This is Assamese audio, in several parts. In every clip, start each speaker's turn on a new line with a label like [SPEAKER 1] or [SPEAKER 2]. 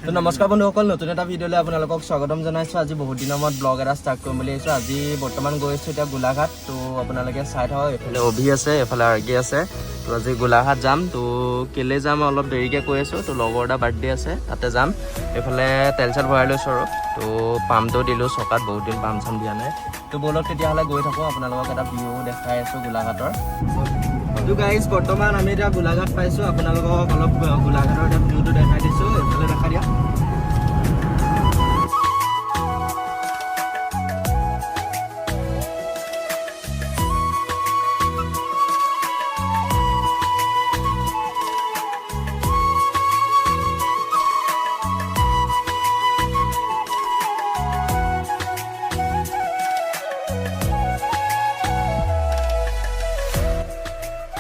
[SPEAKER 1] তো নমস্কাৰ বন্ধুসকল, নতুন এটা ভিডিঅ'লৈ আপোনালোকক স্বাগতম জনাইছোঁ। আজি বহুত দিনৰ মূৰত ব্লগ এটা ষ্টাৰ্ট কৰিম বুলি আহিছোঁ। আজি বৰ্তমান গৈ আছোঁ এতিয়া গোলাঘাট। তো আপোনালোকে চাই থাকক, এইফালে অভি আছে, এইফালে আৰ্গি আছে। তো আজি গোলাঘাট যাম। তো কেলৈ যাম অলপ দেৰিকৈ কৈ আছোঁ। তো লগৰ এটা বাৰ্থডে আছে, তাতে যাম। এইফালে তেল চেল ভৰাই লৈছোঁ আৰু। তো পাম্পটো দিলোঁ চকাত, বহুত দিন পাম্প চাম দিয়া নাই। তো ব'লক তেতিয়াহ'লে গৈ থাকোঁ, আপোনালোকক এটা ভিউ দেখাই আছোঁ গোলাঘাটৰ। তো গাইজ বৰ্তমান আমি এতিয়া গোলাঘাট পাইছোঁ। আপোনালোকক অলপ গোলাঘাটৰ এতিয়া ভিউটো দেখাই দিছোঁ। এইফালে দেখা দিয়া।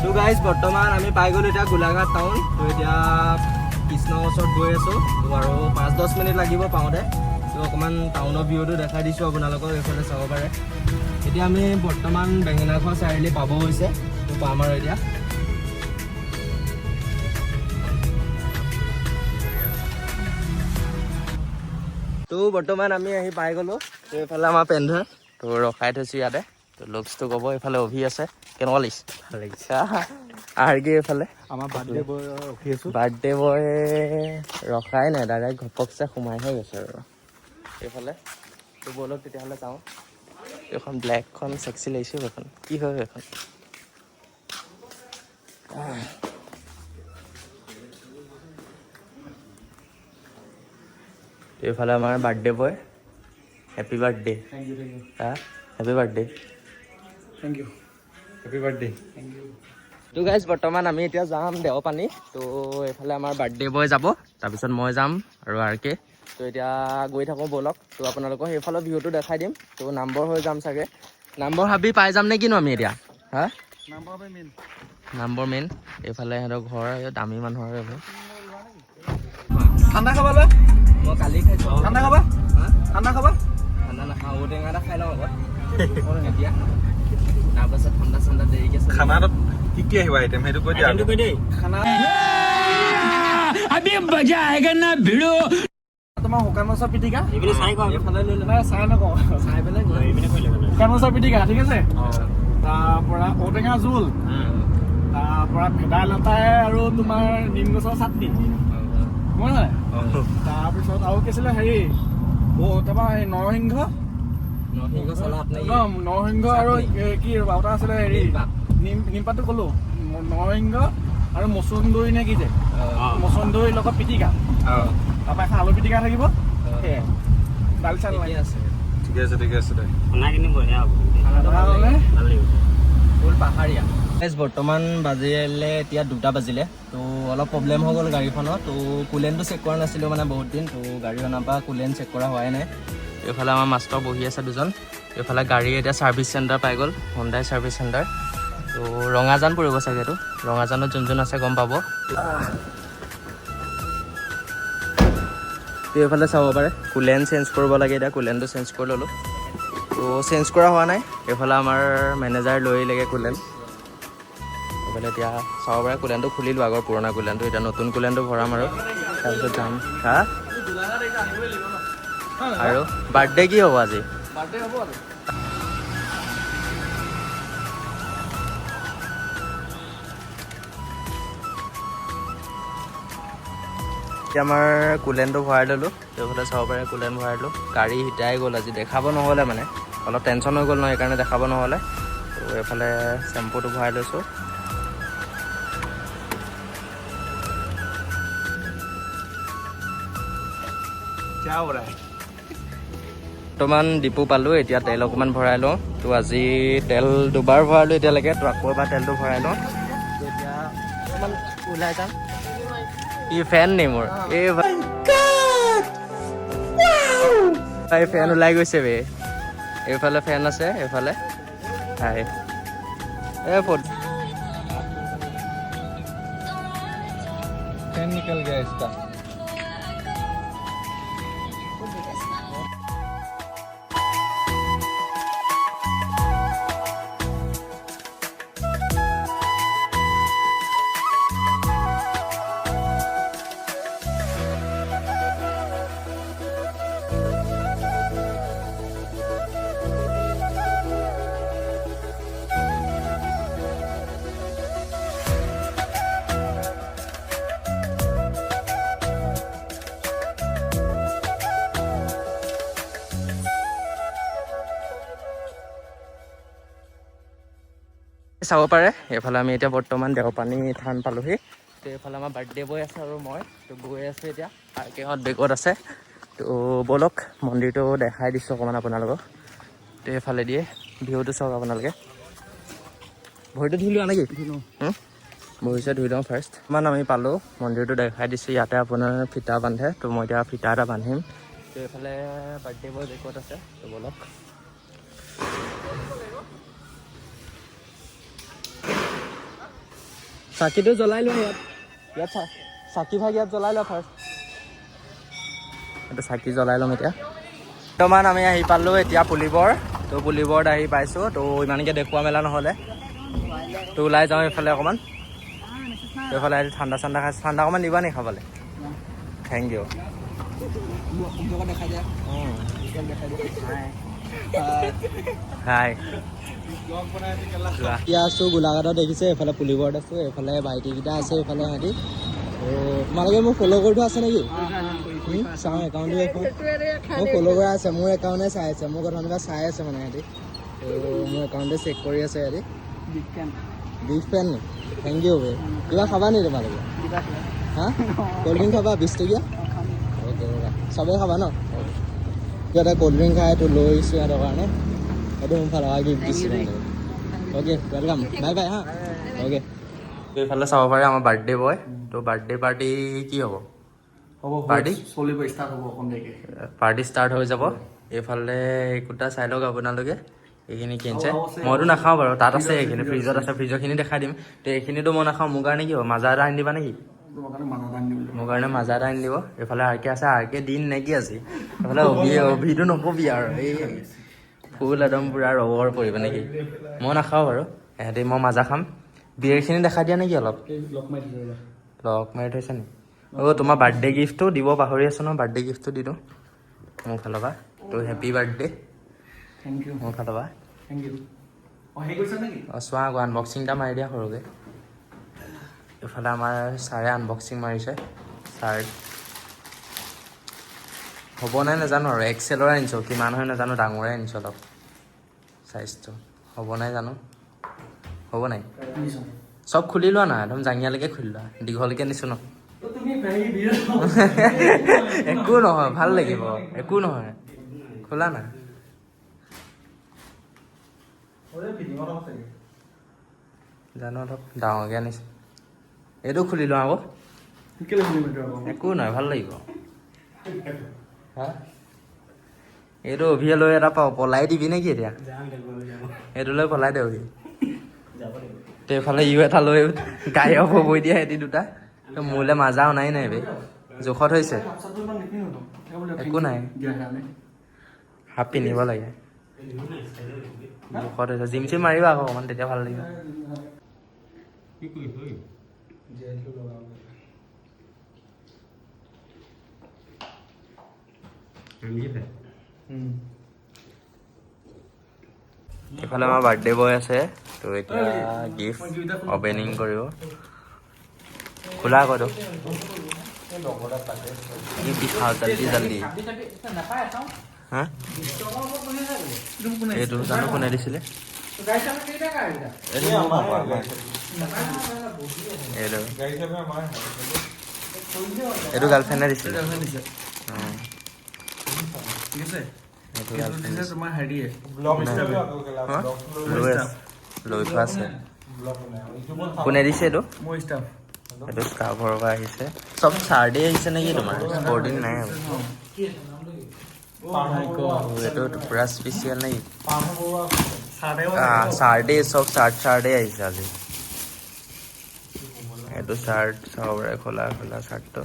[SPEAKER 1] তো গাইজ বৰ্তমান আমি পাই গ'লোঁ এতিয়া গোলাঘাট টাউন। তো এতিয়া কৃষ্ণৰ ওচৰত গৈ আছোঁ। তো আৰু 5-10 মিনিট লাগিব পাওঁতে। তো অকণমান টাউনৰ ভিউটো দেখাই দিছোঁ আপোনালোকক, এইফালে চাব পাৰে। এতিয়া আমি বৰ্তমান বেঙেনাখোৱা চাৰিআলি পাব হৈছে। তো পাম আৰু এতিয়া। তো বৰ্তমান আমি আহি পাই গ'লোঁ। তো এইফালে আমাৰ পেন্ধৰ তো ৰখাই থৈছোঁ ইয়াতে। তো লুকচটো ক'ব। এইফালে অভি আছে, কেনেকুৱা লাগিছে? ভাল লাগিছে। আৰ্গি এইফালে
[SPEAKER 2] আমাৰ বাৰ্থডে বয় ৰখি আছোঁ।
[SPEAKER 1] বাৰ্থডে বয় ৰখাই নাই, ডাইৰেক্ট ঘপকছে সোমাইহে গৈছে আৰু এইফালে। তো ব'লক তেতিয়াহ'লে চাওঁ। এইখন ব্লেকখন চেক্সি লাগিছে। এইখন কি হয় এইখন? এইফালে আমাৰ birthday boy. Happy birthday.
[SPEAKER 2] Thank you, thank you,
[SPEAKER 1] happy birthday.
[SPEAKER 2] Thank you, happy birthday. Thank you.
[SPEAKER 1] তো গাইজ বৰ্তমান আমি এতিয়া যাম দেওপানী। তো এইফালে আমাৰ বাৰ্থডে বয় যাব, তাৰপিছত মই যাম আৰু আৰ্কে। তো এতিয়া গৈ থাকোঁ ব'লক। তো আপোনালোকক সেইফালৰ ভিউটো দেখাই দিম। তো নাম্বৰ হৈ যাম চাগে, নাম্বৰ ভাবি পাই যাম নে কিনো আমি এতিয়া? Number main. এইফালে সিহঁতৰ ঘৰ, দামী মানুহৰ এইবোৰ।
[SPEAKER 2] ঠাণ্ডা খাবা লৈ
[SPEAKER 1] মই কালি খাইছোঁ।
[SPEAKER 2] ঠাণ্ডা খাবা, ঠাণ্ডা খাবা।
[SPEAKER 1] ঠাণ্ডা নাখাওঁ, ঔটেঙা এটা খাই লওঁ আগত এতিয়া, তাৰপাছত ঠাণ্ডা চাণ্ডা দেৰিকৈ
[SPEAKER 2] খানাত কি কি আহিব আইটেম সেইটো কৈ দিয়া। খানা তোমাৰ শুকান মাছৰ পিটিকা,
[SPEAKER 1] এইফালে লৈ ল'বা।
[SPEAKER 2] চাই নকওঁ,
[SPEAKER 1] চাই পেলাই
[SPEAKER 2] শুকান মাছৰ পিটিকা, ঠিক আছে। তাৰপৰা ঔটেঙা জোল, তাৰপৰা ভেদাইলতাই আৰু তোমাৰ নিম গছৰ চাটনি, মই নহয়। তাৰপিছত আৰু কি আছিলে হেৰি, তাৰপৰা নৰসিংহ, নৰসিংহ আৰু কি ৰ'বা এটা আছিলে হেৰি, নিমপাতটো ক'লো, নৰসিংহ আৰু মচুন্দৰী নে কি যে, মচুন্দৰীৰ লগত পিটিকা, তাৰপৰা এখন আলু পিটিকা থাকিব, সেয়াই। দালি চালি লাগি আছে। ঠিকে আছে, ঠিকে আছে দে।
[SPEAKER 1] খানাখিনি বঢ়িয়া হ'ব। ফুল পাহাৰীয়া। বৰ্তমান বাজিলে এতিয়া 2টা বাজিলে। তো অলপ প্ৰব্লেম হৈ গ'ল গাড়ীখনত। তো কুলেনটো চেক কৰা নাছিলোঁ মানে বহুত দিন। তো গাড়ী অনাৰ পৰা কুলেন চেক কৰা হোৱাই নাই। এইফালে আমাৰ মাষ্টৰ বহি আছে দুজন। এইফালে গাড়ী এতিয়া ছাৰ্ভিচ চেণ্টাৰ পাই গ'ল, হোণ্ডাই ছাৰ্ভিচ চেণ্টাৰ। তো ৰঙাজান পৰিব চাগে এইটো। ৰঙাজানত যোন আছে গম পাব। তো এইফালে চাব পাৰে কুলেন চেঞ্জ কৰিব লাগে। এতিয়া কুলেনটো চেঞ্জ কৰি ল'লোঁ। তো চেঞ্জ কৰা হোৱা নাই। এইফালে আমাৰ মেনেজাৰ লৈ আহিলেগৈ কুলেন। এইফালে এতিয়া চাব পাৰে কুলেনটো খুলিলোঁ, আগৰ পুৰণা কুলেনটো। এতিয়া নতুন কুলেনটো ভৰাম আৰু তাৰপিছত যাম। আৰু বাৰ্থডে কি হ'ব আজি?
[SPEAKER 2] বাৰ্থডে হ'ব আৰু
[SPEAKER 1] এতিয়া আমাৰ কুলেনটো ভৰাই ল'লোঁ। এইফালে চাব পাৰে কুলেন ভৰাই ল'লোঁ। গাড়ী হিটাই গ'ল আজি, দেখাব নহ'লে মানে অলপ টেনশ্যন হৈ গ'ল ন, সেইকাৰণে দেখাব নহ'লে। তো এইফালে চেম্পুটো ভৰাই লৈছোঁ। বৰ্তমান ডিপু পালোঁ। এতিয়া তেল অকণমান ভৰাই লওঁ। তো আজি তেল 2বাৰ ভৰালোঁ এতিয়ালৈকে। তো আকৌ এবাৰ তেলটো ভৰাই লওঁ। তো এতিয়া অকণমান ওলাই যাম। ই ফেন নি মোৰ এই ফেন ওলাই গৈছে বে। এইফালে ফেন আছে, এইফালে হাই
[SPEAKER 2] फैन निकल गया इसका।
[SPEAKER 1] চাব পাৰে এইফালে আমি এতিয়া বৰ্তমান দেওপানী থান পালোহি। তো এইফালে আমাৰ বাৰ্থডে বয় আছে আৰু মই তো গৈ আছোঁ এতিয়া আৰ্কেহঁত বেগত আছে। তো ব'লক মন্দিৰটো দেখাই দিছোঁ অকণমান আপোনালোকক। তো এইফালে দিয়ে ভিউটো চাওক আপোনালোকে। ভৰিটো ধুই লোৱা নেকি? ভৰিছে ধুই লওঁ ফাৰ্ষ্ট। ইমান আমি পালোঁ মন্দিৰটো দেখাই দিছোঁ। ইয়াতে আপোনাৰ ফিটা বান্ধে। তো মই এতিয়া ফিটা এটা বান্ধিম। তো এইফালে বাৰ্থডে বয় বেগত আছে। তো ব'লক চাকিটো জ্বলাই লোৱা ইয়াত চাকি ভাগ ইয়াত জ্বলাই লোৱা ফাৰ্ষ্ট। এইটো চাকি জ্বলাই ল'ম এতিয়া। বৰ্তমান আমি আহি পালোঁ এতিয়া পুলিবৰ। তো পুলিবৰত আহি পাইছোঁ। তো ইমানকৈ দেখুওৱা মেলা নহ'লে তো ওলাই যাওঁ এইফালে অকণমান। তো এইফালে ঠাণ্ডা খাইছোঁ। ঠাণ্ডা অকণমান দিবা নেকি খাবলৈ? Thank U. হাই এতিয়া আছোঁ গোলাঘাটত দেখিছে। এইফালে পুলিবৰত আছোঁ, এইফালে ভাইটিকেইটা আছে, এইফালে সিহঁতি। তোমালোকে মোক ফ'ল' কৰি থোৱা আছে নেকি? চাওঁ একাউণ্টটো এখন মোক ফ'ল' কৰা আছে। মোৰ একাউণ্টে চাই আছে, মোৰ কথা এনেকুৱা চাই আছে মানে সিহঁতি। মোৰ একাউণ্টে চেক কৰি আছে সিহঁতি। বিগ ফেন নি? থেংক ইউ বে। কিবা খাবা নেকি তোমালোকে? হা ক'ল্ড ড্ৰিংক খাবা 20 টকীয়া? অ'কে চবেই খাবা ন? সিহঁতে ক'ল্ড ড্ৰিংক খাই তো লৈ আহিছোঁ সিহঁতৰ কাৰণে। সেইটো মোৰ ফালৰ পৰা গিফ্ট দিছোঁ। অ'কে ৱেলকাম, বাই বাই হা। অ'কে এইফালে চাব পাৰে আমাৰ বাৰ্থডে বয়। তো বাৰ্থডে পাৰ্টি কি হ'ব? পাৰ্টি
[SPEAKER 2] চলিব ষ্টাৰ্ট হ'ব অকণ দেৰিকে।
[SPEAKER 1] পাৰ্টি ষ্টাৰ্ট হৈ যাব। এইফালে একোটা চাই লওক আপোনালোকে। এইখিনি কিনিছে, মইতো নাখাওঁ বাৰু। তাত আছে এইখিনি, ফ্ৰিজত আছে। ফ্ৰিজৰখিনি দেখাই দিম। তো এইখিনিতো মই নাখাওঁ। মোৰ কাৰণে কি হ'ব? মাজা এটা আনি দিবা নেকি? মোৰ কাৰণে মাজা এটা আনি দিব। এইফালে আৰকে আছে, আৰকে দিন নেকি আজি? এইফালে অভিটো নকবি আৰু এই ফুল একদম পূৰা ৰবৰ পৰিব নেকি? মই নাখাওঁ বাৰু। ইহঁতি মই মাজা খাম। বিয়েৰখিনি দেখাই দিয়া নেকি অলপ? লক মাৰি থৈছে নেকি? তোমাৰ বাৰ্থডে গিফ্টটো দিব পাহৰি আছোঁ ন। বাৰ্থডে গিফ্টটো দি দিওঁ মোৰ ফালৰ পৰা। তো হেপী বাৰ্থডে মোৰ ফালৰ পৰা। চোৱা আকৌ আনবক্সিং এটা মাৰি দিয়া সৰুকৈ। এইফালে আমাৰ ছাৰে আনবক্সিং মাৰিছে। ছাৰ্ট হ'ব নাই নাজানো আৰু। এক্সেলৰে আনিছোঁ, কিমান হয় নাজানো। ডাঙৰে আনিছোঁ অলপ চাইজটো। হ'ব নাই জানো, হ'ব নাই? চব খুলি লোৱা না, একদম জাঙিয়ালৈকে খুলি লোৱা। দীঘলকৈ নিছোঁ ন। একো নহয়, ভাল লাগিব। একো নহয়, খোলা না। জানো অলপ ডাঙৰকৈ আনিছোঁ। এইটো খুলি লোৱা আকৌ। একো নহয়, ভাল লাগিব। হা এইটো অভিয়ে লৈ এটা পলাই দিবি নেকি এতিয়া? এইটো লৈ পলাই দে অভি। তো এইফালে ইউ এটা লৈ গায়ব হ'বই দিয়া সিহঁতি দুটা। তো মোলৈ মাজা অনাই নাই বে, জোখত হৈছে। একো নাই, হাফ পিন্ধিব লাগে। জোখত হৈছে। জিম চিম মাৰিবা আকৌ অকণমান, তেতিয়া ভাল লাগিব। এইফালে আমাৰ বাৰ্থডে বয় আছে। তো এতিয়া গিফ্ট অপেনিং কৰিব। খোলা কৰো দিখাও জল্দি জল্দি। হা এইটো জানো কোনে দিছিলে? এইটো গাৰ্লফ্ৰেণ্ডে দিছিলে। লৈ থোৱা আছে। কোনে দিছে এইটো? এইটো স্কাৰ্ফৰ পৰা আহিছে। চব চাৰ্ডে আহিছে নেকি তোমাৰ? স্পৰ্টিং নাই আৰু। এইটো পূৰা স্পেচিয়েল নেকি? চাৰ্ডে, চব চাৰ্ডে আহিছে আজি। এইটো চাৰ্ট চাব পাৰে, খোলা চাৰ্টটো।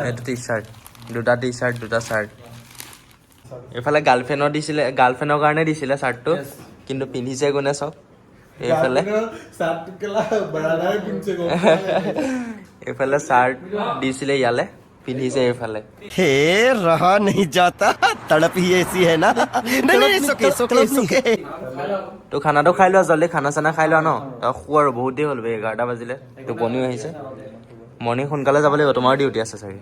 [SPEAKER 1] এইটো টি চাৰ্ট, দুটা টি চাৰ্ট, দুটা চাৰ্ট। এইফালে গাৰ্লফ্ৰেণ্ডৰ দিছিলে, গাৰ্লফ্ৰেণ্ডৰ কাৰণে দিছিলে চাৰ্টটো, কিন্তু পিন্ধিছে কোনে চব? এইফালে এইফালে চাৰ্ট দিছিলে ইয়ালে, পিন্ধিছে এইফালে।
[SPEAKER 3] हे रहा नहीं जाता, तड़प ही ऐसी है ना। नहीं सोके
[SPEAKER 1] তো খানাটো খাই লোৱা জল্দি, খানা চানা খাই লোৱা ন। তই শু আৰু, বহুত দেৰি হ'ল বে, 11টা বাজিলে। টোপনিও আহিছে। মৰ্ণিং সোনকালে যাব লাগিব, তোমাৰো ডিউটি আছে চাগে।